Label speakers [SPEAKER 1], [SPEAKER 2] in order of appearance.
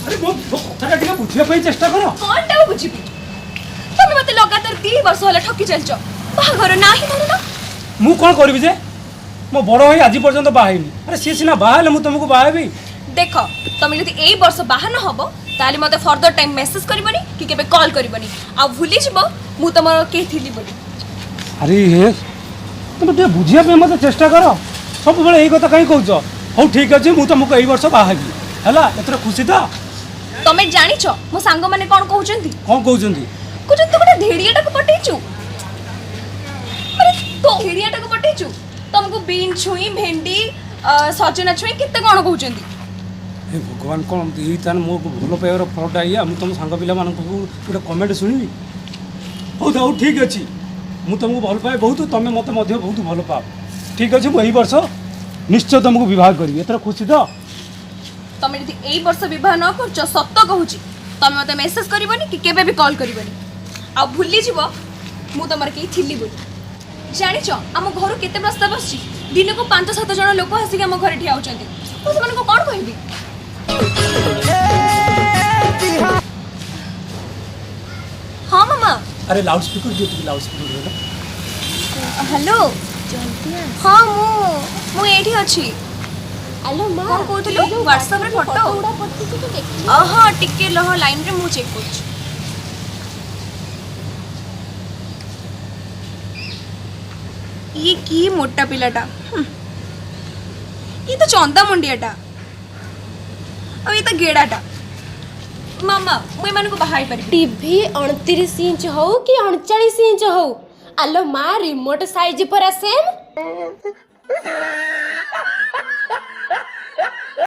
[SPEAKER 1] अरे मो कथाटा टिके बुझिया पई चेष्टा करो
[SPEAKER 2] कोनटा बुझिबी तमे मते लगातार 2 वर्ष होला ठकी चलछ बाहाघर नाही धरना
[SPEAKER 1] मु कोन करबी जे मो बड़ होई आज पर्यंत बाहाइनी अरे सी सिना बाहाले मु तुमको बाहाबी
[SPEAKER 2] देख तमे जदि एई वर्ष बाहा न हबो ताले मते फर्दर टाइम मेसेज करबनी कि केबे कॉल करबनी आ भूली जिवो मु तमर के थिली बोली
[SPEAKER 1] अरे हे तुम टे बुझिया पे मते चेष्टा करो सब बेले एई कथा काई कहउछ हो ठीक अछि मु तुमको एई वर्ष बाहाबी हला एतरे खुशी त
[SPEAKER 2] तमे जानिछ मो सांग माने कोन कहउचंती
[SPEAKER 1] कोन कहउचंती
[SPEAKER 2] कुछ तो गोटे धेड़ियाटा को पटेचु अरे तो धेड़ियाटा को पटेचु तुमको बीन छुई भेंडी सजना छुई केते कोन कहउचंती
[SPEAKER 1] हे भगवान कोन ई तान मो भूल पाइवर फलटा आइया मु तुम सांग पिला मानन को गोटे कमेंट सुनिबी हो ठीक अछि मु तुमको भल पाए बहुत तमे मते मध्य बहुत भल पाओ ठीक अछि मु एई वर्ष निश्चय तुमको विवाह करबी एतरे खुशी त
[SPEAKER 2] तमे यदि एई वर्ष विवाह न करछ सत्य कहूची तमे मते मेसेज करबनी कि केबे भी कॉल करबनी आ भूली जीव मु तमर के थिली बोली जानिछ हम घर केते प्रस्ताव आछि दिन को 5-7 जण लोक आसी हम घर ठिया होचंती तो से को कोन कहबी हां मामा
[SPEAKER 1] अरे लाउड स्पीकर दियो तू लाउड स्पीकर दे
[SPEAKER 2] हेलो हां मु एठी अछि
[SPEAKER 3] हेलो मां
[SPEAKER 2] कोन कहथलो व्हाट्सएप रे फोटो
[SPEAKER 3] उडा पड़ती तो देखि
[SPEAKER 2] हां टिके लह लाइन रे मु चेक करछ ये की मोटा पिलाटा ये तो चौंदा मुंडियाटा अब ये तो गेड़ाटा मामा मुई मान को बाहाई पारि
[SPEAKER 3] टीवी 29 इंच हो कि 39 इंच हो आलो मां रिमोट साइज पर सेम